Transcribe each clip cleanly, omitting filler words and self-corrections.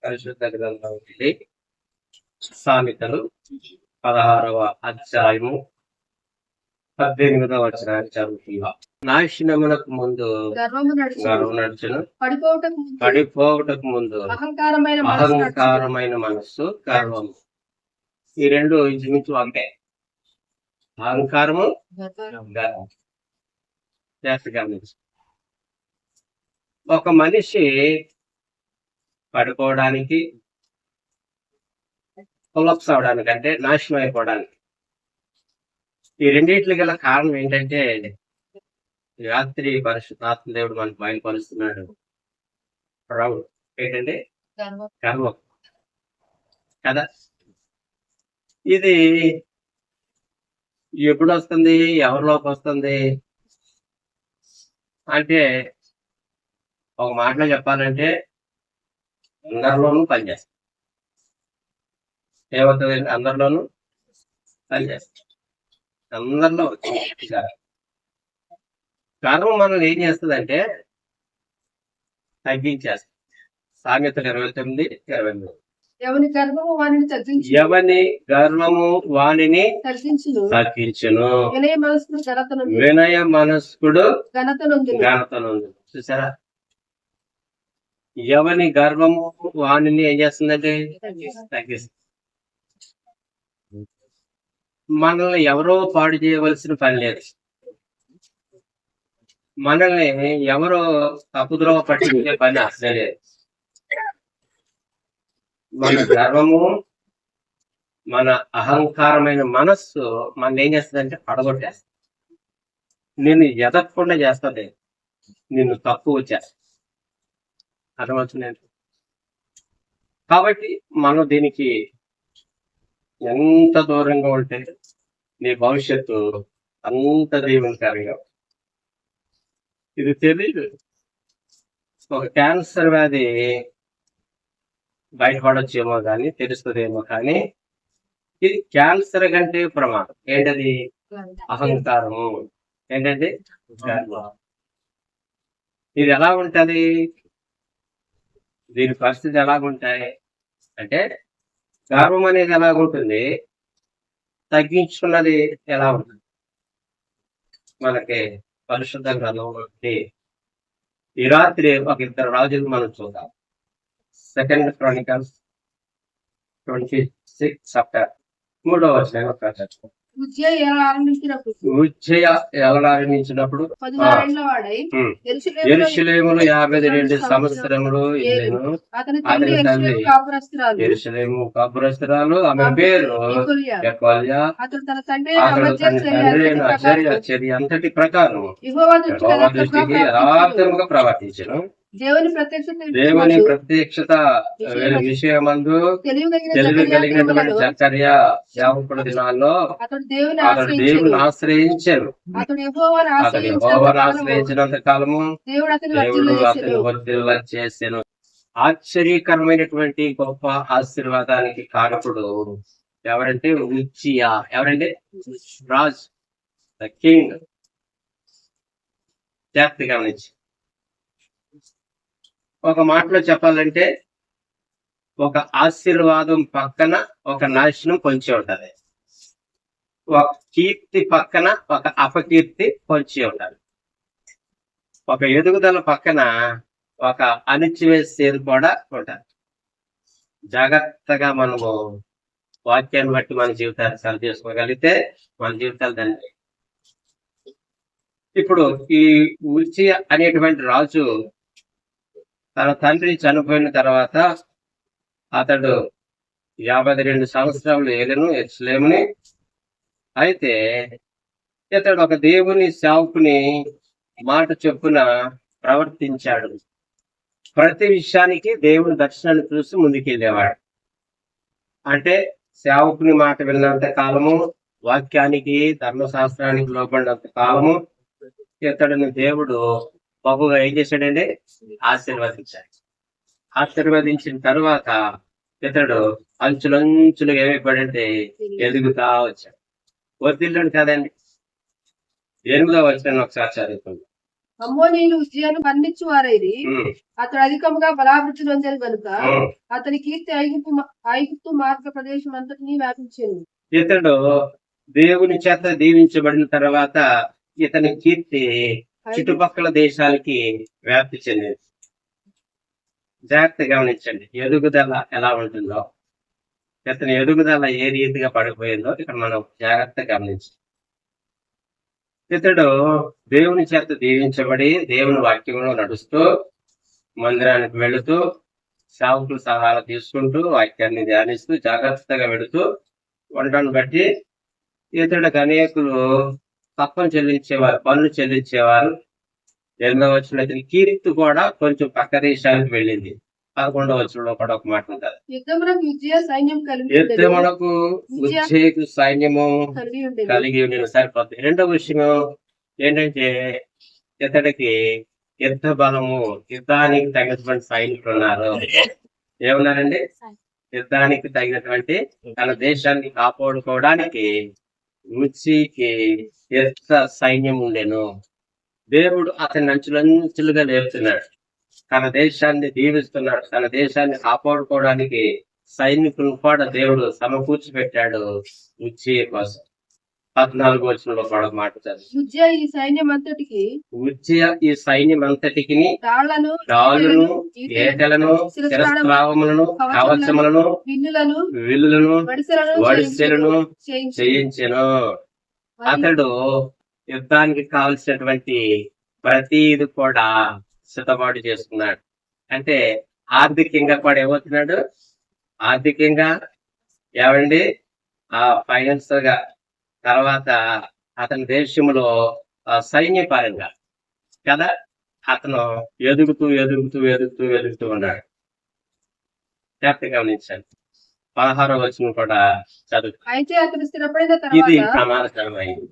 పరిశుద్ధ గ్రంథం నుండి సామెతలు 16వ అధ్యాయము 18వ వచనాన్ని చదువుతున్నా. నాశనమునకు ముందు గర్వము నడుచును, పడిపోవటకు పడిపోవటకు ముందు అహంకారమైన మనస్సు, గర్వము. ఈ రెండు ఇంచుమించు అంతే. అహంకారము, గర్వం. జాగ్రత్త గమనించు. ఒక మనిషి పడిపోవడానికి, కొలప్స్ అవడానికి, అంటే నాశనం అయిపోవడానికి, ఈ రెండింటికి గల కారణం ఏంటంటే రాత్రి పరిశుద్ధాత్మ దేవుడు మనకు బయలుపరుస్తున్నాడు. ప్రౌడ్ ఏంటంటే గర్వం కదా. ఇది ఎప్పుడు వస్తుంది, ఎవరిలోకి వస్తుంది అంటే, ఒక మాటలో చెప్పాలంటే అందరిలోనూ పనిచేస్తుంది. ఏమవుతుంది? అందరిలోనూ పనిచేస్తుంది. అందరిలో గర్వం మనల్ని ఏం చేస్తుందంటే తగ్గించేస్తుంది. సామెతలు 29:23. ఎవని గర్వము వానిని తగ్గించును, వినయ మనస్కుడు ఘనతనుండు. చూసారా? ఎవని గర్వము వానిని ఏం చేస్తుందంటే తగ్గిస్తుంది. మనల్ని ఎవరో పాడు చేయవలసిన పని లేదు. మనల్ని ఎవరో తప్పుద్రోవ పట్టించే పని అసలే లేదు. మన గర్వము, మన అహంకారమైన మనస్సు మన ఏం చేస్తుందంటే పడగొట్టేస్తుంది. నిన్ను ఎదగకుండా చేస్తుంది, నిన్ను తక్కువ చేస్తుంది. అర్థమవుతుంది. కాబట్టి మనం దీనికి ఎంత దూరంగా ఉంటే నీ భవిష్యత్తు అంత దీవెనకరంగా. ఇది తెలియదు. ఒక క్యాన్సర్ వ్యాధి బయటపడొచ్చేమో కానీ, తెలుస్తుందేమో కానీ, ఇది క్యాన్సర్ కంటే ప్రమాదం. ఏంటది? అహంకారము. ఏంటంటే గర్వం. ఇది ఎలా ఉంటది? దీని పరిస్థితి ఎలాగుంటాయి అంటే, గర్వం అనేది ఎలాగుంటుంది, తగ్గించుకున్నది ఎలా ఉంటుంది. మనకి పరిశుద్ధ గ్రంథం నుండి ఈ రాత్రి ఒక ఇద్దరు రాజులు మనం చూద్దాం. 2 Chronicles 26 చాప్టర్ 3వ వచనం. ఉజ్జయ ఆరంభించినప్పుడు యెరూషలేములో 52 సంవత్సరములు అతని తండ్రి యెరూషలేము కాపురస్తురాలు, ఆమె పేరు యెకొల్యా. అతడు తన తండ్రి చర్య అంతటి ప్రకారం యెహోవా దృష్టికి యథార్థముగా ప్రవర్తించెను. దేవుని ప్రత్యక్షత విషయమందు తెలివి కలిగినటువంటి జకర్యా సేవకుడి దినాల్లో అతడు దేవుని ఆశ్రయించారు. అతడు యెహోవాను ఆశ్రయించినంత కాలము దేవుడు అతని వర్ధిల్ల చేసెను. ఆశ్చర్యకరమైనటువంటి గొప్ప ఆశీర్వాదానికి కారకుడు ఎవరంటే ఉజ్జియా. ఎవరంటే? Raj, the king. జాగ్రత్తగా గమనించి, ఒక మాటలో చెప్పాలంటే, ఒక ఆశీర్వాదం పక్కన ఒక నాశనం పొంచి ఉంటది. ఒక కీర్తి పక్కన ఒక అపకీర్తి పొంచి ఉంటది. ఒక ఎదుగుదల పక్కన ఒక అణిచివేసేది కూడా ఉంటది. జాగ్రత్తగా మనము వాక్యాన్ని బట్టి మన జీవితాన్ని సరి చేసుకోగలిగితే మన జీవితాలు దాన్ని. ఇప్పుడు ఈ ఉజ్జియా అనేటువంటి రాజు తన తండ్రి చనిపోయిన తర్వాత అతడు 52 సంవత్సరాలు ఏలెను యెరూషలేముని. అయితే ఇతడు ఒక దేవుని సేవకుని మాట చొప్పున ప్రవర్తించాడు. ప్రతి విషయానికి దేవుని దర్శనాన్ని చూసి ముందుకెళ్ళేవాడు. అంటే సేవకుని మాట విన్నంత కాలము, వాక్యానికి ధర్మశాస్త్రానికి లోబడినంత కాలము ఇతడిని దేవుడు బహుగా ఏం చేశాడంటే ఆశీర్వదించాడు. ఆశీర్వదించిన తర్వాత ఇతడు అంచులంచులుగా ఏమైపోయాడంటే ఎదుగుతా వచ్చాడు. వర్ధిల్లుడు కదండి. 8వ వచనం ఒకసారి చదువుతుంది. అమ్మోనీయులు ఉజ్జీయాను మన్నించు వారైరి. ఉమ్, అతడు అధికముగా బలాభివృద్ధి నొందెను గనుక ఉమ్. అతని కీర్తి ఐగుప్తు మార్గ ప్రదేశం అంతటినీ వ్యాపించెను. ఇతడు దేవుని చేత దీవించబడిన తర్వాత ఇతని కీర్తి చుట్టుపక్కల దేశాలకి వ్యాప్తి చెందింది. జాగ్రత్తగా గమనించండి, ఎదుగుదల ఎలా ఉంటుందో, ఇతని ఎదుగుదల ఏ రీతిగా పడిపోయిందో ఇక్కడ మనం జాగ్రత్తగా గమనించాలి. ఇతడు దేవుని చేత దీవించబడి దేవుని వాక్యంలో నడుస్తూ మందిరానికి వెళుతూ సేవకుల సలహాలు తీసుకుంటూ వాక్యాన్ని ధ్యానిస్తూ జాగ్రత్తగా వెళుతూ ఉండడం బట్టి ఇతడికి అనేకులు తప్పని చెల్లించేవారు, పన్ను చెల్లించేవారు. 8వ వచనంలో ఇతని కీర్తి కూడా కొంచెం పక్క దేశానికి వెళ్ళింది. 11వ వచనంలో కూడా ఒక మాట ఉంటుంది, యుద్ధమునకు ఉజ్జీయ సైన్యం యుద్ధమునకు ఉజ్జేకు సైన్యము కలిగి ఉండేది. కలిగి నేను సరిపోతుంది. రెండవ విషయం ఏంటంటే ఇతడికి యుద్ధ బలము, యుద్ధానికి తగినటువంటి సైనికులు ఉన్నారు. ఏమన్నారండి? యుద్ధానికి తగినటువంటి తన దేశాన్ని కాపాడుకోవడానికి ఉజ్జీకి యుద్ధ సైన్యం ఉండెను. దేవుడు అతన్ని అంచులంచులుగా లేపుతున్నాడు, తన దేశాన్ని దీవిస్తున్నాడు, తన దేశాన్ని కాపాడుకోవడానికి సైనికులను కూడా దేవుడు సమకూర్చి పెట్టాడు ఉజ్జీయ కోసం. 14వ వచనంలో కూడా ఒక మాట చదువు, ఉజ్జీయ ఈ సైన్యం అంతటికి ఉజ్జీయ ఈ సైన్యం అంతటికి తాళ్లను, డాలును, ఏటలను, శిరస్త్రావములను, కవచములను, విల్లులను, విల్లులను, వడిసెలను వడిసెలను చేయించెను. చేయించెను. అతడు యుద్ధానికి కావలసినటువంటి ప్రతిది కూడా సిద్ధపాటు చేసుకున్నాడు. అంటే ఆర్థికంగా కూడా ఏమవుతున్నాడు? ఆర్థికంగా ఏమండి, ఫైనాన్షియల్ గా, తర్వాత అతని దేశంలో సైన్యపరంగా కదా అతను ఎదుగుతూ ఎదుగుతూ ఎదుగుతూ ఎదుగుతూ ఉన్నాడు. జాగ్రత్తగా గమనించండి. 16వ వచనం కూడా చదువు. అయితే అతడు స్థిరపడిన ఇది తర్వాత ప్రమాదకరమైంది.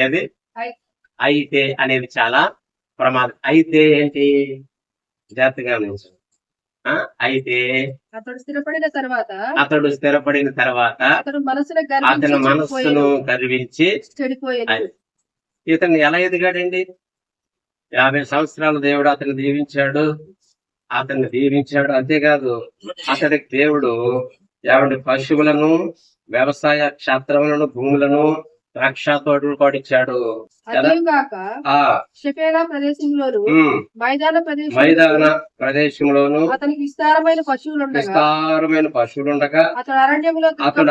ఏది? అయి- అయితే అనేది చాలా ప్రమాదం. అయితే ఏంటి? జాగ్రత్తగా గమనించండి. అయితే అతడు స్థిరపడిన తర్వాత అతడు స్థిరపడిన తర్వాత అతడు మనసులో అతని మనస్సును గర్వించి చెడిపోయాడు. ఇతను ఎలా ఎదిగాడండి? 50 సంవత్సరాలు దేవుడు అతన్ని దీవించాడు. అంతేకాదు అతడికి దేవుడు పశువులను, వ్యవసాయ క్షేత్రములను, భూములను, ద్రాక్ష తోటలు కూడా ఇచ్చాడు కదా. అదేగాక ఆ షెఫేలా ప్రదేశంలోను ఉమ్, మైదాన ప్రదేశంలోను అతనికి విస్తారమైన పశువులుండగా అతడు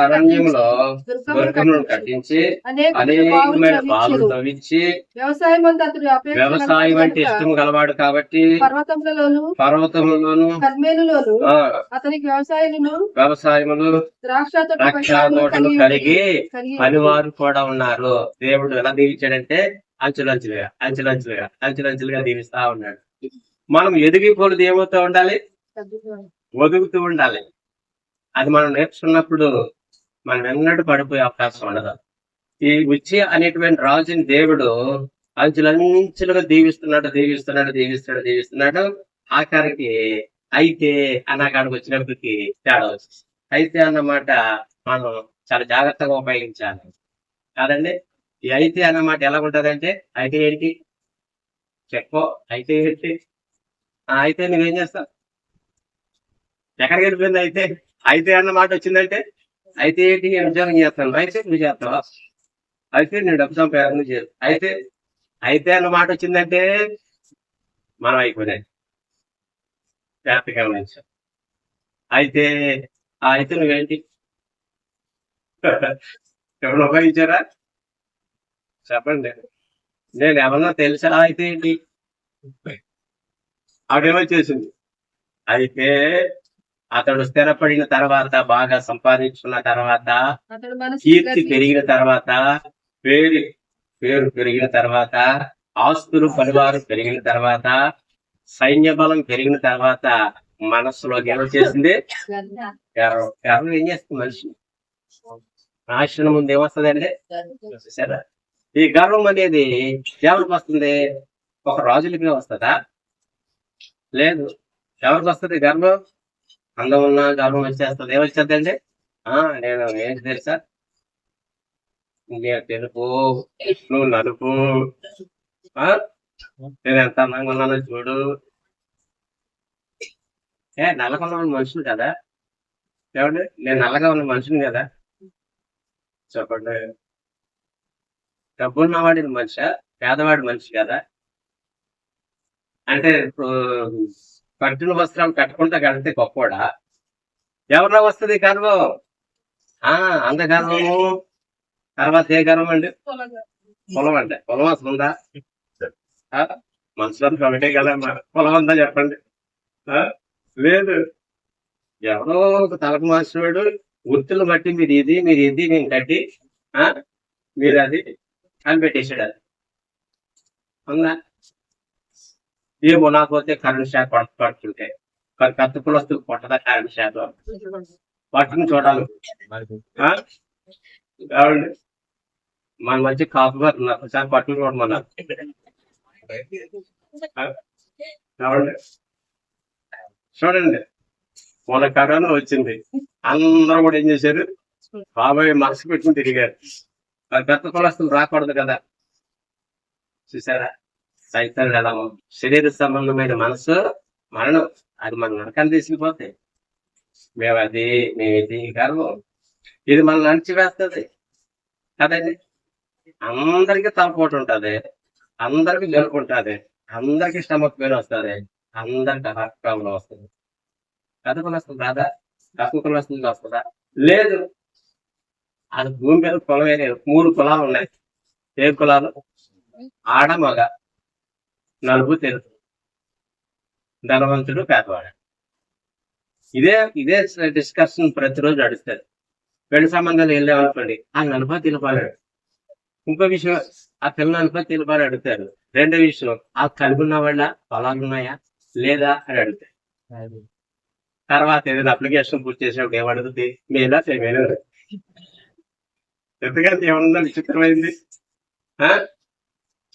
అరణ్యంలో దుర్గములను కట్టించి అనేకమైన బావులు తవ్వించి వ్యవసాయం అంతా అతడు వ్యవసాయం అంటే ఇష్టం గలవాడు కాబట్టి పర్వతములోను కర్మేలులోను అతనికి వ్యవసాయములు ద్రాక్ష తోటలు కలిగి పనివారు కూడా ఉన్నారు. దేవుడు ఎలా దీవించాడంటే అంచులంచులుగా దీవిస్తా ఉన్నాడు. మనం ఎదిగి కొలది ఏమవుతూ ఉండాలి? ఒదుగుతూ ఉండాలి. అది మనం నేర్చుకున్నప్పుడు మనం ఎన్నడూ పడిపోయే అవకాశం ఉండదు. ఈ ఉజ్జీయ అనేటువంటి రాజుని దేవుడు అంచులంచులుగా దీవిస్తున్నాడు. ఆఖరికి అయితే అన్న కాడికి వచ్చినప్పటికి తేడా వచ్చింది. అయితే అన్నమాట మనం చాలా జాగ్రత్తగా ఉపయోగించాలి కాదండి. ఈ అయితే అన్నమాట ఎలా ఉంటదంటే, అయితే ఏంటి చెప్పో, అయితే ఏంటి, అయితే నువ్వేం చేస్తావు, ఎక్కడికి వెళ్ళిపోయింది? అయితే అన్నమాట వచ్చిందంటే అయితే ఏంటి, నేను ఉద్యోగం చేస్తాను, అయితే నువ్వు చేస్తావా, అయితే నేను డబ్బు సంపాదన చేస్తాను, అయితే అన్నమాట వచ్చిందంటే మనం అయిపోయినాయి. జాగ్రత్తగా గమనించాం. అయితే నువ్వేంటి ఎవరు ఉపయోగించారా చెప్పండి? నేను ఎవరన్నా తెలుసా? అయితే ఏంటి ఆవిడేమో చేసింది. అయితే అతడు స్థిరపడిన తర్వాత, బాగా సంపాదించుకున్న తర్వాత, కీర్తి పెరిగిన తర్వాత, పేరు పెరిగిన తర్వాత, ఆస్తులు పరివారం పెరిగిన తర్వాత, సైన్య బలం పెరిగిన తర్వాత మనస్సులో గర్వం చేసింది. గర్వం ఏం చేస్తుంది? మనిషి నాశనం ముందు ఏమొస్తుందండి? సరే, ఈ గర్వం అనేది ఎవరికి వస్తుంది? ఒక రాజులకే వస్తుందా? లేదు. ఎవరికి వస్తుంది గర్వం? అందం ఉన్న గర్వం వచ్చేస్తుంది. ఏమొచ్చేద్దండి? నేను ఏంటి తెలుసా, నేను తెలుపు, నువ్వు నలుపు, నేను ఎంత అందంగా ఉన్నానో చూడు. నల్లగా ఉన్న మనుషులు కదా, ఏమండి? నేను నల్లగా ఉన్న మనిషిని కదా, చెప్పండి. డబ్బున్నవాడి మనిషా, పేదవాడి మనిషి కదా? అంటే ఇప్పుడు కట్టిన వస్త్రాలు కట్టుకుంటా కడితే గొప్పోడా? ఎవరిలో వస్తుంది గర్వం? అంత గర్వము. తర్వాత ఏ గర్వం అండి? పొలం అంటే పొలం అసలు ఉందా? మనుషులంతా ఒకటే కదా, పొలం ఉందా చెప్పండి? లేదు. ఎవరో ఒక తలకు మార్చినవాడు గుర్తులు బట్టి మీరు ఇది మేము కట్టి మీరు అది అని పెట్టేసాడు. అది ఉందా? ఏమో నాకు పోతే కరెంట్ షాక్ పడుతుంటే పెద్ద కులస్తులు కొట్టదా కరెంట్ షాక్ పట్టుకుని చూడాలి. కావండి మన మధ్య కాపు గారు ఉన్నారు, ఒకసారి పట్టుకుని చూడమన్నారు. కావండి చూడండి, మొన్న కరోనా వచ్చింది, అందరూ కూడా ఏం చేశారు? బాబాయ్ మనసు పెట్టుకుని తిరిగారు. పెద్ద కులస్తులు రాకూడదు కదా. చూసారా సైతం ఎలా శరీర సంబంధమైన మనసు మరణం, అది మన నరకాన్ని తీసుకుపోతే మేమిది గర్వం, ఇది మన నడిచివేస్తుంది కదండి. అందరికీ తలపోటు ఉంటుంది, అందరికి జలుపు ఉంటుంది, అందరికి స్టమక్ పెయిన్ వస్తుంది, అందరికి హార్ట్ ప్రాబ్లం వస్తుంది. పెద్ద కులస్తుంది రాదా? తక్కువ కులస్తుంది వస్తుందా? లేదు. అది భూమి మీద కులమే లేదు. 3 కులాలు ఉన్నాయి. ఏ కులాలు? ఆడ మగ, నలుపు తెలుపు, ధనవంతుడు పేదవాడు. ఇదే డిస్కషన్ ప్రతిరోజు నడుస్తుంది. పెళ్లి సంబంధాలు వెళ్ళామనుకోండి, ఆ నలుపా తెలుపాడు. ఇంకో విషయం, ఆ పిల్ల నలుపా తెలుపాడు అడుగుతారు. రెండో విషయం, ఆ కలిగి ఉన్న వాళ్ళ పొలాలు ఉన్నాయా లేదా అని అడుగుతారు. తర్వాత ఏదైనా అప్లికేషన్ పూర్తి చేసినప్పుడు ఏమడుగుతుంది? మేలా ఫెమేలా? ఎందుకంటే ఏమన్నా విచిత్రమైంది.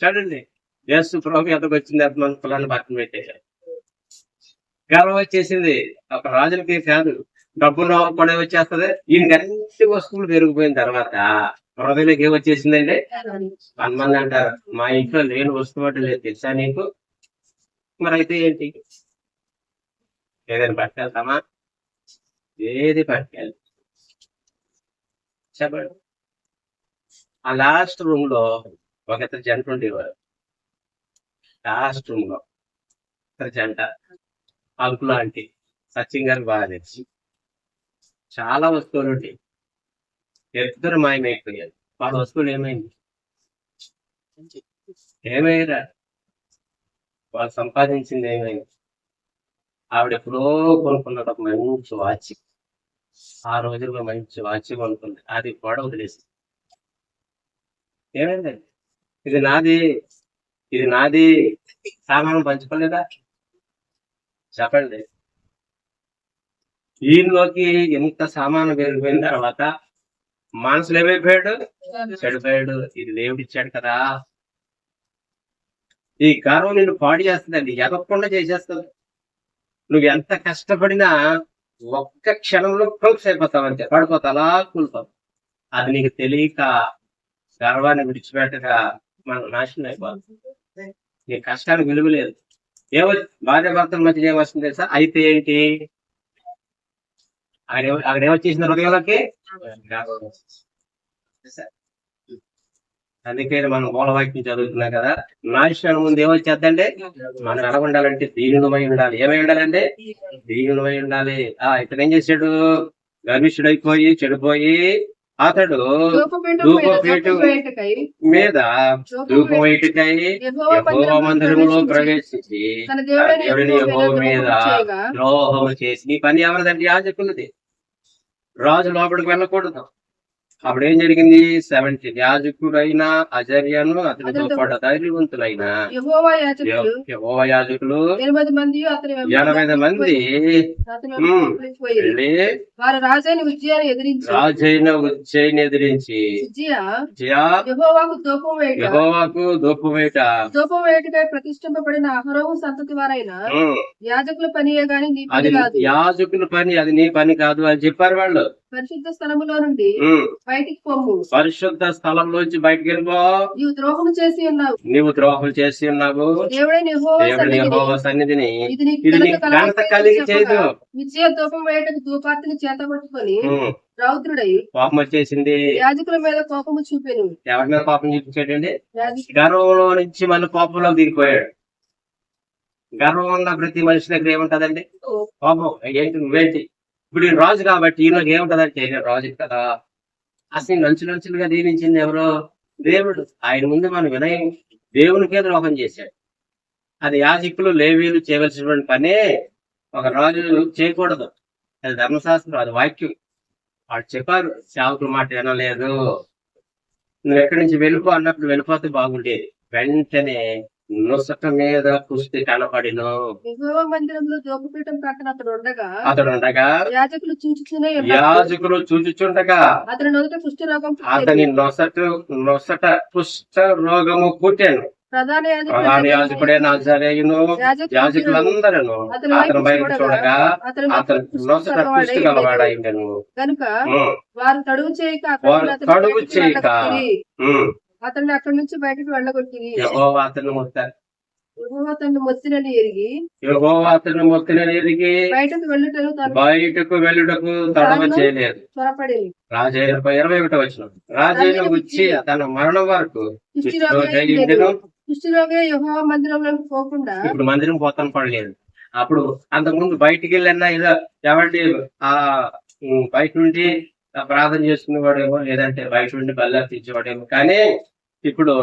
చూడండి, యేసు ప్రభు ఎంతకు వచ్చింది, మన కులాన్ని పక్కన పెట్టేశారు. గర్వం వచ్చేసింది. ఒక రాజులకి కాదు, డబ్బు కూడా వచ్చేస్తుంది. ఈయనకి అన్ని వస్తువులు పెరిగిపోయిన తర్వాత హృదయలోకి ఏమొచ్చేసిందండి? 100 మంది అంటారు, మా ఇంట్లో లేని వస్తువు అంటే లేదు తెలుసా నీకు? మరి అయితే ఏంటి? ఏదైనా పట్టుకెళ్తామా? ఏది పట్టుకెళ్ళి చెప్పండి. ఆ లాస్ట్ రూమ్ లో ఒక ఇద్దరు జంట ఉండేవారు. లాస్ట్ రూమ్ లో ఇద్దరు జంట, అంకుల్ ఆంటీ. సచిన్ గారికి బాగా తెలుసు. చాలా వస్తువులు ఉంటాయి, ఇద్దరు మాయమైపోయారు. వాళ్ళ వస్తువులు ఏమైంది? ఏమైనా వాళ్ళు సంపాదించింది ఏమైంది? ఆవిడ ఎప్పుడో కొనుక్కున్నది ఒక మంచి వాచ్. ఆ రోజుల్లో మంచి వాచ్ కొనుక్కుంది, అది కూడా వదిలేసి ఏమైందండి? ఇది నాది సామాను పంచుకోలేదా? చెప్పండి. ఈయనలోకి ఎంత సామాను పెరిగిపోయిన తర్వాత మనసులు ఏమైపోయాడు? చెడిపోయాడు. ఇది దేవుడు ఇచ్చాడు కదా. ఈ గర్వం నిన్ను పాడు చేస్తుందండి, ఎదగకుండా చేసేస్తుంది. నువ్వు ఎంత కష్టపడినా ఒక్క క్షణంలో క్లోజ్ అయిపోతావు, అంతే. పడిపోతా, అలా కూలిపోతావు. అది నీకు తెలియక గర్వాన్ని విడిచిపెట్టక మనం నాశనం అయిపోతుంది. నీ కష్టానికి విలువ లేదు. భార్య భర్తల మధ్య ఏమొస్తుంది తెలుసా? అయితే ఏంటి? అక్కడ ఏమొచ్చేసిన హృదయంలోకి? అందుకే మనం మూలవాక్యం చదువుతున్నాం కదా, నాశనం ముందు ఏమొచ్చేద్దండి? మనం ఎలా ఉండాలంటే దీనులమై ఉండాలి. ఏమై ఉండాలంటే? దీనులమై ఉండాలి. ఇతను ఏం చేశాడు? గర్విష్ఠుడైపోయి చెడిపోయి అతడు ధూపపీఠం మీద ధూపం వేటుకై యెహోవా మందిరములో ప్రవేశించి దేవుని యెహోవా మీద ద్రోహము చేసి. నీ పని ఎవరిదండి? యాజకులది. రాజు లోపలికి వెళ్ళకూడదు. అప్పుడు ఏం జరిగింది? 70 యాజకుడైన అజర్యను అతనితో పాటు ధైర్యవంతులైన యెహోవా యాజకులు 80 మంది వెళ్ళి రాజైన ఉజ్జయిని ఎదిరించి యెహోవాకు ధూపం వేట ప్రతిష్ఠింపబడిన అహరోను సంతతి వారైన యాజకుల పనియే గాని నీ పని అది కాదు. యాజకుల పని, అది నీ పని కాదు అని చెప్పారు వాళ్ళు. పరిశుద్ధ స్థలములో నుండి ఉమ్, బయటికి పొమ్ము. పరిశుద్ధ స్థలంలోంచి బయటికి వెళ్ళిపో. నీవు ద్రోహము చేసి ఉన్నావు. నీవు ద్రోహం చేసి ఉన్నావు. దేవుడైన యెహోవా దేవుని సన్నిధిని యెహోవా సన్నిధిని ఇది నీకు ఇది ఘనత నీకు ఘనత కలగచేయు కలిగి చేయదు. చెప్పగా విజయ ధూపం వేయటకు ధూపార్తిని చేతబట్టుకొని ఉమ్, రౌద్రుడై కోపం వచ్చేసింది. యాజకుల మీద కోపము చూపెను. ఎవరి మీద కోపం చూపించాడండి? యాజకులు గర్వంలో నుంచి మళ్ళీ కోపంలో దిగిపోయాడు. గర్వం ఉన్న ప్రతి మనిషి దగ్గర ఏముంటదండి? కోపం. ఏంటి నువ్వేంటి? ఇప్పుడు ఈయన రాజు కాబట్టి ఈయనకి ఏముంటదంటే నేను రాజు కదా. అసలు నంచులుగా దీవించింది ఎవరో? దేవుడు. ఆయన ముందు మనం వినయం. దేవునికే ద్రోహం చేశాడు. అది యాజకులు లేవీలు చేయవలసినటువంటి పనే ఒక రాజు చేయకూడదు. అది ధర్మశాస్త్రం, అది వాక్యం. వాళ్ళు చెప్పారు, సేవకుల మాట వినలేదు, నువ్వు ఎక్కడి నుంచి వెళ్ళిపో అన్నప్పుడు వెళ్ళిపోతే బాగుండేది. వెంటనే నుసట మీద కుస్తీ కనపడిను. యెహోవా మందిరంలో ధూపపీఠం ప్రక్కన అతడు ఉండగా యాజకులు చూచుచునే యాజకులు చూచుచుండగా అతని నొదట కుష్ఠ రోగం అతని నొసట కుష్ఠ రోగము పుట్టాను. ప్రధాన ప్రధాన యాజకుడే నాజరేయును యాజకులందరూ అతని వైపు చూడగా అతను నొసట కుష్టి గలవాడైండెను. కనుక ఉమ్, వారు తడువు చేయక వారు తడువు చేయక ఉమ్, అతన్ని అక్కడి నుంచి బయటకు వెళ్ళగొట్టిరి. యెహోవా అతన్ని మొత్తారు. యెహోవా అతన్ని మొత్తినని ఎరిగి యెహోవా అతన్ని మొత్తినని ఎరిగి బయటకు వెళ్ళుటను తను బయటకు వెళ్ళుటకు తడవ చేయలేదు. త్వరపడింది. రాజైన 21వ వచనం. రాజైన వచ్చి తన మరణం వరకు కుష్ఠరోగే యెహోవా మందిరంలోకి పోకుండా ఇప్పుడు మందిరం పోతాను పడలేదు. అప్పుడు అంతకుముందు బయటికి వెళ్ళినా ఏదో ఎవరి ఆ బయట నుండి ప్రార్థన చేసుకునేవాడేమో, లేదంటే బయట నుండి బల్లా తెచ్చేవాడేమో. కానీ ఇప్పుడు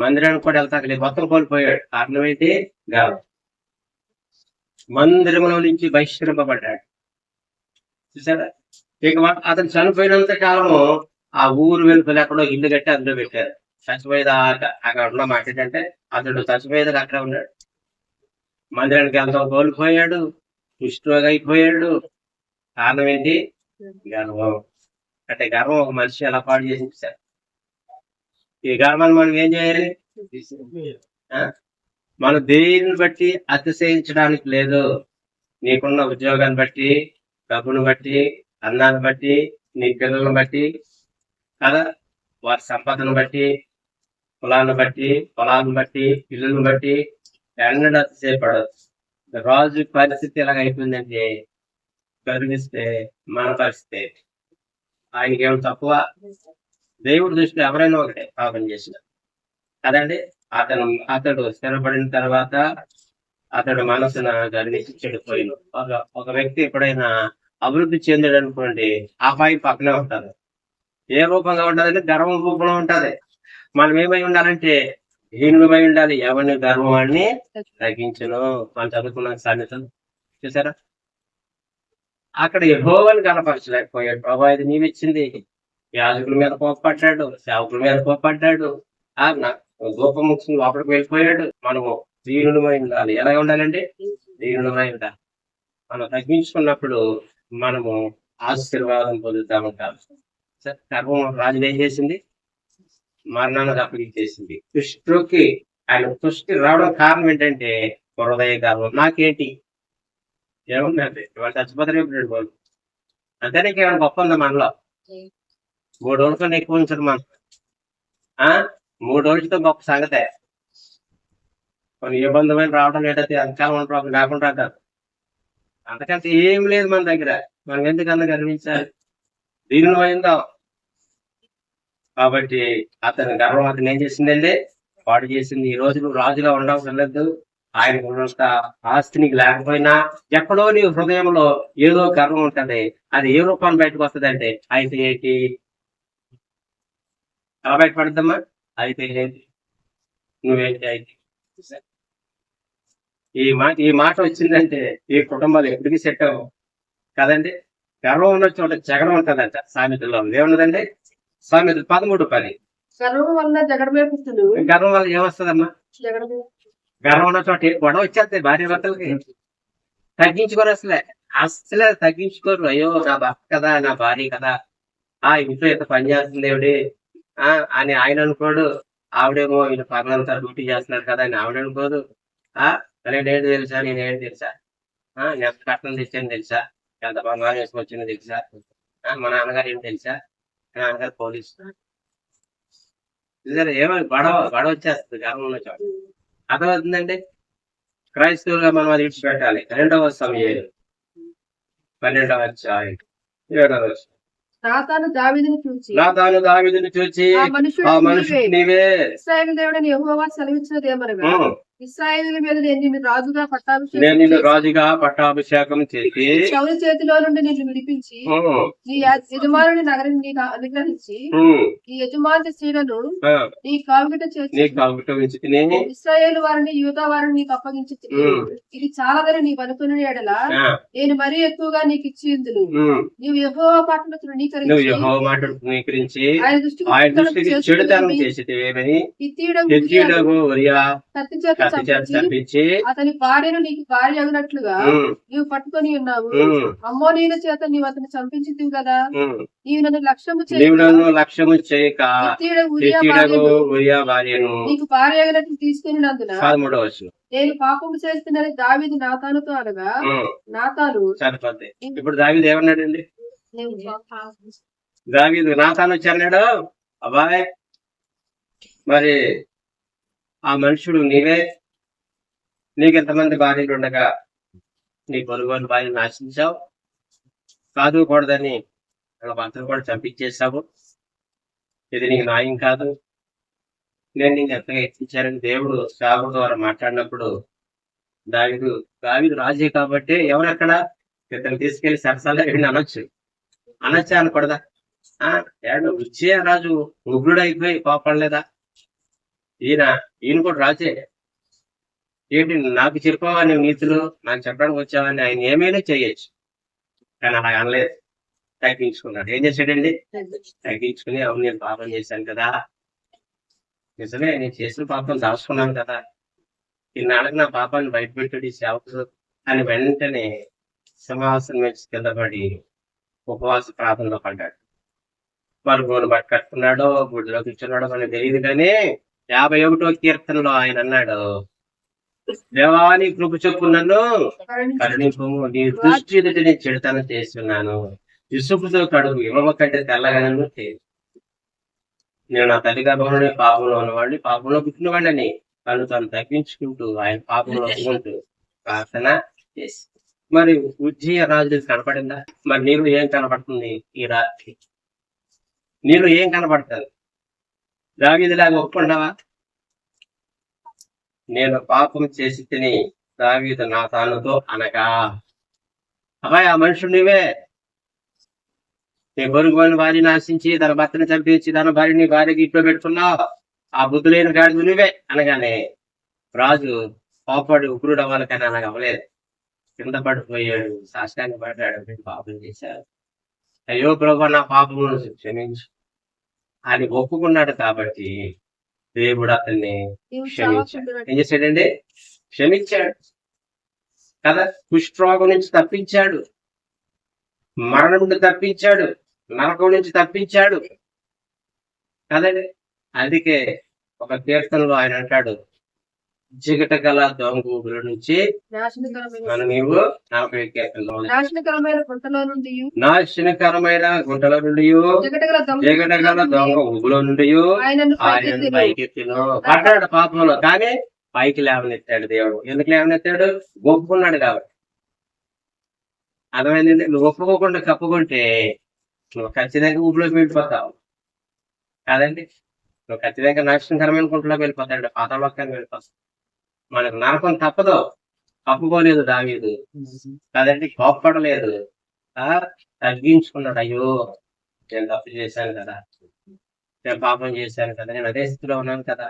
మందిరానికి కూడా వెళ్తాకలేదు, మొత్తం కోల్పోయాడు. కారణం ఏంటి? గర్వం. మందిరంలో నుంచి బహిష్కరింపబడ్డాడు. చూసారా? ఇక అతను చనిపోయినంత కాలము ఆ ఊరు వెలుపల ఎక్కడో ఇల్లు కట్టి అందులో పెట్టారు. చచ్చిపోయేదాకా అక్కడ ఉన్న మాట ఏంటంటే అతడు చచ్చిపోయేదాకా అక్కడ ఉన్నాడు. మందిరానికి వెళ్తాం కోల్పోయాడు, కుష్ఠరోగి అయిపోయాడు. కారణం ఏంటి? గర్వం. అంటే గర్వం ఒక మనిషి ఎలా పాడు చేసి చూశారు. ఈ గర్వాన్ని మనం ఏం చేయాలి? మనం దేనిని బట్టి అతిశయించడానికి లేదు. నీకున్న ఉద్యోగాన్ని బట్టి, డబ్బును బట్టి, అన్నాన్ని బట్టి, నీ పిల్లలను బట్టి కదా, వారి సంపదను బట్టి, పొలాన్ని బట్టి, ఇల్లును బట్టి ఎన్నడూ అతిశయపడదు. రాజు పరిస్థితి ఎలాగ అయిపోయిందంటే గర్విస్తే మన పరిస్థితి. ఆయనకి ఏమైనా తక్కువ? దేవుడి దృష్టిలో ఎవరైనా ఒకటే పాపం చేసిన కదండి. అతడు స్థిరపడిన తర్వాత అతడు మనసున గర్వించి చెడిపోయిన ఒక వ్యక్తి ఎప్పుడైనా అభివృద్ధి చెందాడు అనుకోండి, ఆ పై పక్కనే ఉంటారు. ఏ రూపంగా ఉంటదంటే గర్వం రూపంలో ఉంటది. మనం ఏమై ఉండాలంటే హీనులమై ఉండాలి. ఎవరిని గర్వాన్ని తగ్గించను. మనం చదువుకున్న సామెతలు చూసారా? అక్కడ యెహోవాని కనపరచలేకపోయాడు. ప్రభా ఇది నీవిచ్చింది. యాజకుల మీద కోపపడ్డాడు, సేవకుల మీద కోపపడ్డాడు. గోపముఖి లోపలికి వెళ్ళిపోయాడు. మనము దీనులమై ఉండాలి. ఎలా ఉండాలంటే దీనులమై ఉండాలి. మనం తగ్గించుకున్నప్పుడు మనము ఆశీర్వాదం పొందుతా ఉంటాం. గర్వం రాజులు ఏం చేసింది? మరణానికి అప్పగించేసింది. కుష్ఠరోగి ఆయన కుష్టి రావడం కారణం ఏంటంటే హృదయ గర్వం. నాకేంటి ఏముందండి, ఇవాళ చచ్చిపోతారు ఇప్పుడు వాళ్ళు. అంతేనే కేవలం గొప్ప ఉందా మనలో? 3 రోజులతో ఎక్కువ ఉంచారు మనం. 3 రోజులతో గొప్ప సంగతే. కొన్ని ఇబ్బందుమైన రావడం లేటైతే అంతకాలం ప్రాబ్లం లేకుండా అంటారు. అంతకంటే ఏం లేదు మన దగ్గర. మనం ఎందుకన్నా గర్వించాలి? దీనిలో అయిందాం. కాబట్టి అతని గర్వం అతను ఏం చేసిందండి? పాడు చేసింది. ఈ రోజు నువ్వు రాజుగా ఉండవసరం లేదు. ఆయనకు ఉన్నంత ఆస్తి నీకు లేకపోయినా ఎక్కడో నీ హృదయంలో ఏదో గర్వం ఉంటది. అది ఏ రూపాన్ని బయటకు వస్తుంది అంటే అయితే ఏంటి? ఎలా బయటపడద్దమ్మా? అయితే ఏంటి? నువ్వేంటి? అయితే ఈ మాట వచ్చిందంటే ఈ కుటుంబాలు ఎప్పటికీ సెట్ అవ్వవు కదండి. గర్వం ఉన్న చోట జగడం ఉంటదంట. సామెతల్లో ఏమున్నదండి? సామెతలు 13:10. గర్వం వల్ల జగడమే పుట్టును. గర్వం వల్ల ఏమొస్తుందమ్మా? జగడమే. గర్వం ఉన్న చోట గొడవ వచ్చేస్తాయి. భార్య భర్తలకి తగ్గించుకోరు. అసలే తగ్గించుకోరు. అయ్యో నా భర్త కదా, నా భార్య కదా, ఇంట్లో ఎంత పని చేస్తుంది ఏమిటి అని ఆయన అనుకోడు. ఆవిడేమో ఈయన పగలంతా డ్యూటీ చేస్తున్నారు కదా అని ఆవిడ అనుకోదు. నేనేంటి తెలుసా, నేను ఎంత కట్నం తెచ్చాను తెలుసా, ఎంత బంగారం వేసుకొచ్చిందో తెలుసా, మా నాన్నగారు ఏం తెలుసా? మా నాన్నగారు పోలీసు. చూసారా ఏమో గొడవ వచ్చేస్తుంది గర్వంలో చోట. అర్థమవుతుందండి? క్రైస్తవులుగా మనం అది విడిచిపెట్టాలి. 2వ సమూయేలు 12వ అధ్యాయం 7వ వచనం. నాతాను దావీదును చూచి నాతాను దావీదును చూచి ఆ ఆ మనుషుడు మనుషుడు నీవే. ఇశ్రాయేలు దేవుడని యెహోవా సెలవిచ్చినదేమనగా ఉమ్, ఇశ్రాయేలు మీద నేను నిన్ను రాజుగా నేను పట్టాభిషేకం నిన్ను చేసి రాజుగా పట్టాభిషేకం చేసి శౌలు చేతిలో నుండి నిన్ను విడిపించి ఉమ్, నీ యజమానుని నగరం నీకు అనుగ్రహించి ఉమ్, ఈ యజమాని స్త్రీలను ఆ, నీ కావిట చేర్చి నీకు అవకాశం తిని ఇశ్రాయేలు వారిని యూదా వారిని నీకు అప్పగించి ఇది చాలదని నీవు అనుకుని ఎడల నేను మరీ ఎక్కువగా నీకు ఇచ్చి ఇందును నీవు యెహోవా మాటను నువ్వు తృణీకరించి యెహోవా మాట తృణీకరించి ఆయన ఆయన దృష్టికి దృష్టికి చెడుతనం చేసేవేమని హిత్తీయుడగు హెచ్చీయుడగు ఉరియా కత్తి చేత కత్తి చేత చంపించి చంపించి అతని భార్యను నీకు భార్య అగినట్లుగా ఉమ్, నీవు పట్టుకొని ఉన్నావు ఉమ్, అమ్మోనీయుల చేత నీవు అతన్ని చంపించింది కదా ఉమ్, నీవు నన్ను లక్ష్యము నీవు చేయక నన్ను లక్ష్యము చేయక హిత్తీయుడగు ఉరియా హెచ్చీయుడగు భార్యను ఉరియా భార్యను. నీకు భార్య అగినట్లు తీసుకునినందున 13వ వచనం. నేను పాపము చేస్తున్నది దావీదు నాతానుతో అనగా నాతాను సరిపోద్ది. ఇప్పుడు దావీదు ఏమన్నాడండి? నేను దావీదు నాతాను వచ్చాడు, అబ్బాయ్ మరి ఆ మనుషుడు నీవే, నీకు ఎంతమంది భార్యలు ఉండగా నీ పొరుగుని భార్యను నాశించావు, కాదు కూడదని భర్తను కూడా చంపించేశావు, ఇది నీకు న్యాయం కాదు, నేను నీకు ఎంతగా హెచ్చించానని దేవుడు సాగుడు ద్వారా మాట్లాడినప్పుడు దావీదు రాజే కాబట్టి ఎవరక్కడ ఇతను తీసుకెళ్లి సరసాల అనొచ్చు అనకూడదా? వచ్చే రాజు ఉగ్రుడు అయిపోయి కోపడలేదా? ఈయన కూడా రాజే, ఏంటి నాకు చెప్పావా నీ నీతులు, నాకు చెప్పడానికి వచ్చావని ఆయన ఏమైనా చేయొచ్చు, కానీ అలా అనలేదు, తగ్గించుకున్నాడు. ఏం చేశాడండి? తగ్గించుకుని అవును నేను పాపం చేశాను కదా, నిజమే నేను చేసిన పాపం దాచుకున్నాను కదా, ఈనాళ్ళకి నా పాపాన్ని బయటపెట్టి సేవకుడు అని వెంటనే సింహాసనం నుంచి కింద పడి ఉపవాస ప్రార్థనలో పడ్డాడు. వాళ్ళు గోను బట్ట కట్టుకున్నాడో గుడిలో కూర్చున్నాడో మనకు తెలియదు, కానీ 51వ కీర్తనలో ఆయన అన్నాడు, దేవాని కృప చొప్పు నన్ను కరుణింపుము, నీ దృష్టి ఎదుట నేను చెడుతనం చేస్తున్నాను, ఇసుకుతో కడుగు ఇవ్వ కంటే తెల్లగానూ నేను నా తల్లి గర్భంలోనే పాపంలో ఉన్నవాడిని, పాపంలో పుట్టినవాడిని తను తాను తగ్గించుకుంటూ ఆయన పాపంలో ఒప్పుకుంటూ ప్రార్థన చేసి. మరి ఉజ్జీయ రాజు కనపడిందా? మరి నీలో ఏం కనపడుతుంది ఈ రాత్రి? నీలో ఏం కనపడుతుంది? దావీదులాగా ఒప్పుకున్నావా? నేను పాపం చేసి తిని దావీదు నాతానుతో అనగా, అబ్బాయి ఆ మనుషుడు నీవే, నీ పొరుగుని భార్య నాశించి తన భర్తను చంపించి తన భార్యని భార్యకి ఇంట్లో పెట్టుకున్నావు, ఆ బుద్ధి లేని గాడిద నువ్వే అనగానే రాజు కోపడి ఉగ్రుడు అవ్వాలి, కానీ అలాగ అవ్వలేదు. కింద పడిపోయాడు, సాష్టాంగ పడ్డాడు, నేను పాపం చేశాడు, అయ్యో ప్రభు నా పాపమును క్షమించు అని ఒప్పుకున్నాడు. కాబట్టి దేవుడు అతన్ని క్షమించాడు. ఏం చేశాడండి? క్షమించాడు కదా, కుష్ఠరోగం నుంచి తప్పించాడు, మరణం నుండి తప్పించాడు, నరకం నుంచి తప్పించాడు కదండి. అందుకే ఒక కీర్తనలో ఆయన అంటాడు, జిగట గల దొంగ ఊగుల నుంచి మనం నీవు 40వ కీర్తనలో నాశనకరమైన గుంటలో నుండి నాశనకరమైన గుంటల నుండి జిగట గల దొంగ ఊగులో నుండి ఆయన పైకెత్తిను. పడ్డాడు పాపంలో, కానీ పైకి లేవనెత్తాడు దేవుడు. ఎందుకు లేవనెత్తాడు? ఒప్పుకున్నాడు కాబట్టి. అర్థమైందండి? నువ్వు ఒప్పుకోకుండా కప్పుకుంటే నువ్వు ఖచ్చితంగా ఊపిలోకి వెళ్ళిపోతావు కాదండి. నువ్వు ఖచ్చితంగా నాశనకరమైన గుంటలోకి వెళ్ళిపోతాడు, పాతాళలోకానికి వెళ్ళిపోతావు. మనకు నరకం తప్పదు. కప్పుకోలేదు దావీదు కాదండి, కోప్పడలేదు, తగ్గించుకున్నాడు. అయ్యో నేను తప్పు చేశాను కదా, నేను పాపం చేశాను కదా, నేను అదే స్థితిలో ఉన్నాను కదా,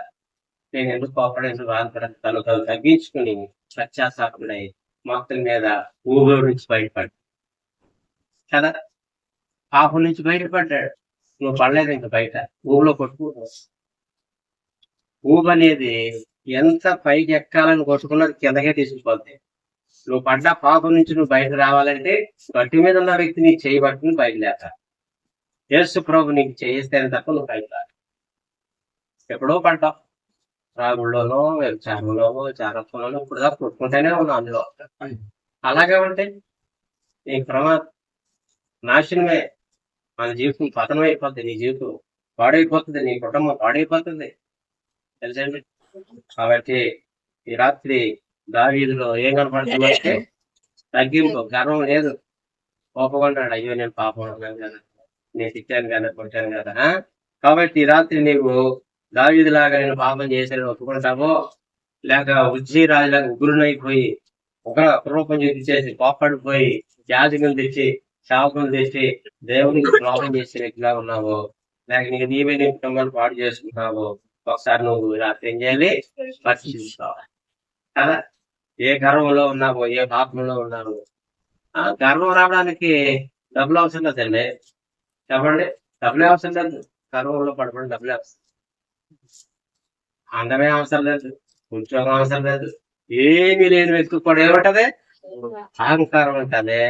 నేను ఎందుకు కోపడం, ఎందుకు బాధపడదు, తను తగ్గించుకుని పశ్చాత్తాపడై మొత్తం మీద ఊబో నుంచి బయటపడ్డాడు కదా, పాపం నుంచి బయటపడ్డాడు. నువ్వు పడలేదు ఇంక బయట, ఊబిలో కొట్టుకు. ఊబు అనేది ఎంత పైకి ఎక్కాలని కొట్టుకున్నది కిందకే తీసుకుపోద్ది. నువ్వు పడ్డ పాపం నుంచి నువ్వు బయట రావాలంటే గట్టి మీద ఉన్న వ్యక్తి నీకు చేయబట్టుకుని బయట లేక, యేసు ప్రభు నీకు చేయిస్తేనే తప్ప నువ్వు బయట రా. ఎప్పుడో పడ్డావు, రాగుల్లోనో వ్యభిచారంలోనో చారత్వంలోనో ఇప్పుడు దాకా కొట్టుకుంటూనే ఉన్నావు అందులో. అలాగే ఉంటే నీకు ప్రమాదం, నాశనమే. మన జీవితం పతనం అయిపోతుంది, నీ జీవితం పాడైపోతుంది, నీ కుటుంబం పాడైపోతుంది, తెలుసండి. కాబట్టి ఈ రాత్రి దావీదులో ఏం కనపడుతుందంటే తగ్గింపు, గర్వం లేదు. కోపకుంటాడు, అయ్యో నేను పాపం ఉన్నాను కదా, నేను తిట్టాను కదా, కొట్టాను కదా. కాబట్టి ఈ రాత్రి నీవు దావీదులాగా నేను పాపం చేశాను ఒప్పుకుంటావో, లేక ఉజ్జీ రాజులాగా ఉగ్రునైపోయి ఒక రూపం చూపించేసి కోపడిపోయి యాజకులు తెచ్చి శాపకులు తెచ్చి దేవునికి ద్రోహం చేసే వ్యక్తిలా ఉన్నావు, లేక నీకు నీవే నీ కుటుంబాన్ని పాడు చేసుకుంటున్నావు, ఒకసారి నువ్వు రాత్రి ఏం చేయాలి, పరిశీలించుకోవాలి కదా. ఏ గర్వంలో ఉన్నావో, ఏ పాపంలో ఉన్నావు. ఆ గర్వం రావడానికి డబ్బులు అవసరం లేదండి, చెప్పండి. డబ్బులే అవసరం లేదు, గర్వంలో పడపడి డబ్బులే అవసరం, అందమే అవసరం లేదు, ఉద్యోగం అవసరం లేదు. ఏమీ లేని వ్యక్తి కూడా ఏమంటది, అహంకారం ఉంటది.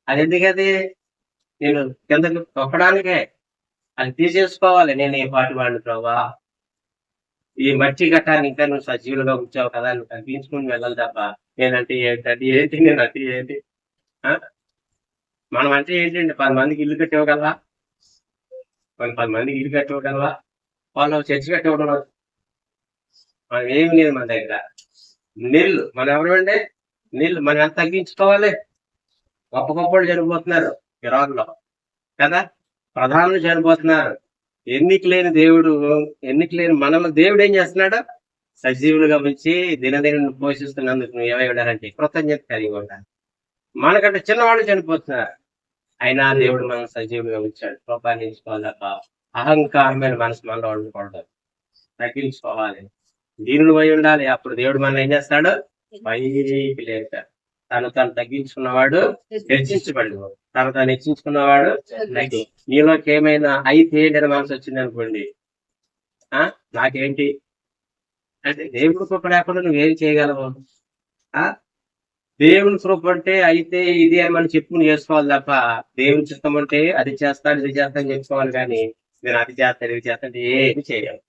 అది ఎందుకది, నేను కిందకి తొక్కడానికే. అది తీసేసుకోవాలి, నేను ఈ పాటి వాడిని ప్రభా, ఈ మట్టి గట్టాన్ని ఇంకా నువ్వు సజీవులుగా ఉంచావు కదా, నువ్వు తగ్గించుకుని వెళ్ళాలి తప్ప నేనంటే ఏంటి నేనంటే ఏంటి. మనం అంటే ఏంటండి, 10 మందికి ఇల్లు కట్టివ్వగలవా, 10 మందికి ఇల్లు కట్టివ్వగలవా, వాళ్ళు చర్చి కట్టివ్వడం. మనం ఏమి లేదు మన దగ్గర. నీళ్ళు మనం ఎవరంటే నీళ్ళు మనం ఎంత తగ్గించుకోవాలి. గొప్ప గొప్పలు చనిపోతున్నారు ఇరాన్లో కదా, ప్రధానులు చనిపోతున్నారు. ఎన్నిక లేని దేవుడు, ఎన్నిక లేని మనల్ని దేవుడు ఏం చేస్తున్నాడు, సజీవులుగా ఉంచి దినదిన పోషిస్తున్నందుకు నువ్వు ఏమై ఉండాలంటే కృతజ్ఞత కలిగి ఉండాలి. మనకంటే చిన్నవాళ్ళు చనిపోతున్నారు, అయినా దేవుడు మనం సజీవులుగా ఉంచాడు. కృపాన్నించుకోవాలి తప్ప అహంకారమైన మనసు మనలో ఉండకూడదు, తగ్గించుకోవాలి, దీనుడు పోయి ఉండాలి. అప్పుడు దేవుడు మనం ఏం చేస్తాడు, పైకి లేస్తాడు. తను తగ్గించుకున్నవాడు హెచ్చించబడినవాడు, తను హెచ్చించుకున్నవాడు. నీలోకి ఏమైనా అయితే నేను మనసు వచ్చింది అనుకోండి, నాకేంటి అంటే దేవుడి కృప లేకుండా నువ్వేం చేయగలవు. దేవుని కృప అంటే అయితే ఇది అని మనం చెప్పుకుని చేసుకోవాలి తప్ప, దేవుని చిత్తం అంటే అది చేస్తాను ఇది చేస్తాను చెప్పుకోవాలి. కానీ నేను అది చేస్తాను ఇది చేస్తాను ఏమి చేయగలను,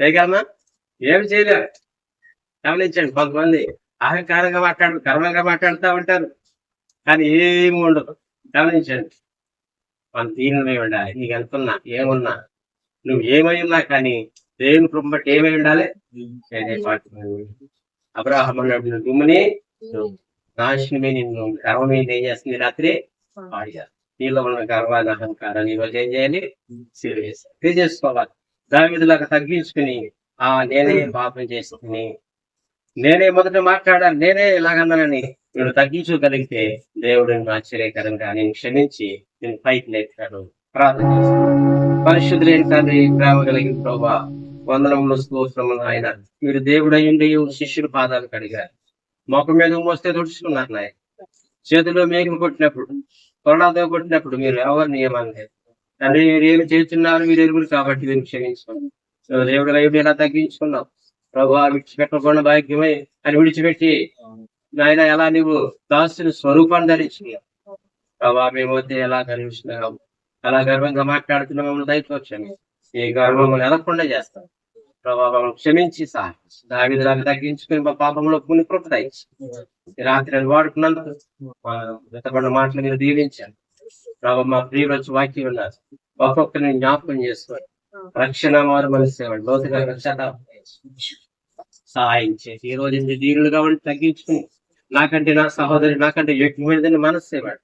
చేయగలమా, ఏమి చేయలేము. గమనించండి, కొంతమంది అహంకారంగా గర్వంగా మాట్లాడుతూ ఉంటారు, కానీ ఏమి ఉండదు. గమనించండి, మన దీనిలో ఉండాలి. నీకు ఎంతున్నా ఏమున్నా నువ్వు ఏమై ఉన్నా కానీ దేవుని కృప బట్టి ఏమై ఉండాలి. అబ్రాహాము అన్నాడు, దుమ్ముని నాశనమే నిన్ను గర్వం మీద ఏం చేస్తుంది రాత్రి పాడియాలి. నీలో ఉన్న గర్వాన్ని అహంకారాన్ని ఈరోజు ఏం చేయాలి, తీసేసుకోవాలి. దావీదులాగా తగ్గించుకుని నేనే పాపం చేసుకుని నేనే మొదట మాట్లాడాలి, నేనే ఇలాగన్నానని నేను తగ్గించుకోగలిగితే దేవుడు ఆశ్చర్యకరంగా నేను క్షమించి నేను పైకి లేపుతాడు. ప్రార్థన చేస్తాను. పరిశుద్ధులైన తండ్రి, ప్రేమ కలిగిన ప్రభువా, వందనములు స్తోత్రములు. ఆయన మీరు దేవుడయ్యుండి శిష్యుల పాదాలు కడిగారు, మొక్క మీద మోస్తే తుడుచుకున్నారు. నాయన చేతిలో మేకలు కొట్టినప్పుడు, కొరడాతో కొట్టినప్పుడు మీరు ఎవరు నియమాలు లేదు తండ్రి. మీరు ఏమి చేస్తున్నారు, మీరు ఎరుగురు కాబట్టి మీరు క్షమించుకోండి. దేవుడు అయ్యుడు ఎలా తగ్గించుకున్నావు ప్రభా, విడిచిపెట్టకుండా భాగ్యమై అని విడిచిపెట్టి నాయన ఎలా నువ్వు దాసుని స్వరూపాన్ని ధరించుకున్నావు ప్రభా. మేము వద్ద ఎలా గర్విస్తున్నావు, ఎలా గర్వంగా మాట్లాడుతున్నా మమ్మల్ని దయచేయండి. ఈ గర్వం ఎలగకుండా చేస్తాం ప్రభా, మమ్మల్ని క్షమించి దావీదులాగా తగ్గించుకుని మా పాపంలో పుణ్య కృప దయచి రాత్రి వాడుకున్నందుకు గతపడిన మాటలు మీరు దీవించాను ప్రభా. మా ప్రియులు వచ్చి వాక్యం ఉన్నారు, ఒక్కొక్కరిని జ్ఞాపకం చేసుకోండి. రక్షణ మారు మనసేవాడు లోతుగా సహాయం చేసి ఈ రోజు దీనులుగా ఉండి తగ్గించుకుని నాకంటే నా సహోదరి నాకంటే ఎక్కువైనదని మనస్సేవాడు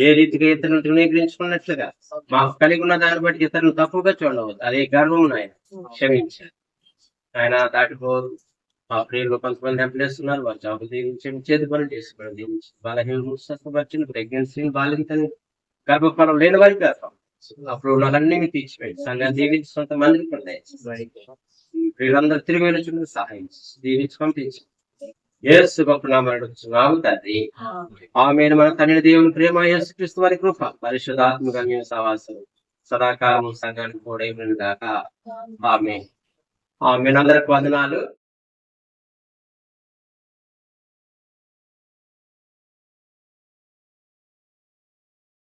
ఏ రీతిగా ఇతరులను తృణీకరించుకున్నట్లుగా మాకు కలిగి ఉన్న దాన్ని బట్టి ఇతరులు తప్పుగా చూడవద్దు. అదే గర్వం ఆయన క్షమించారు. ఆయన దాటిపోదు. మా ప్రియులు కొంతమంది ఎంపలేస్తున్నారు, వారు జాబులు దీవించండి, చేతి పనులు చేసుకోవడం దీవించి బలహీనలు స్వస్థపరిచిన ప్రెగ్నెన్సీ బాలింతని గర్భఫలం లేని వారికి గర్భం అప్పుడు వాళ్ళన్నీ తీర్చిపోయింది. సంఘాన్ని దీవించి సొంత మందికి పడతాయి. వీళ్ళందరూ తిరిగి వెళ్ళి సహాయం దీవించి పంపించి యేసు గొప్ప నామడుచున్నాము తండ్రి, ఆమేన్. మన తండ్రి దేవుని ప్రేమ, యేసుక్రీస్తు వారి కృప, పరిశుద్ధాత్మక సహవాసం సదాకాలం సంఘానికి కూడా ఆమేన్. ఆమేన్. అందరికి వందనాలు.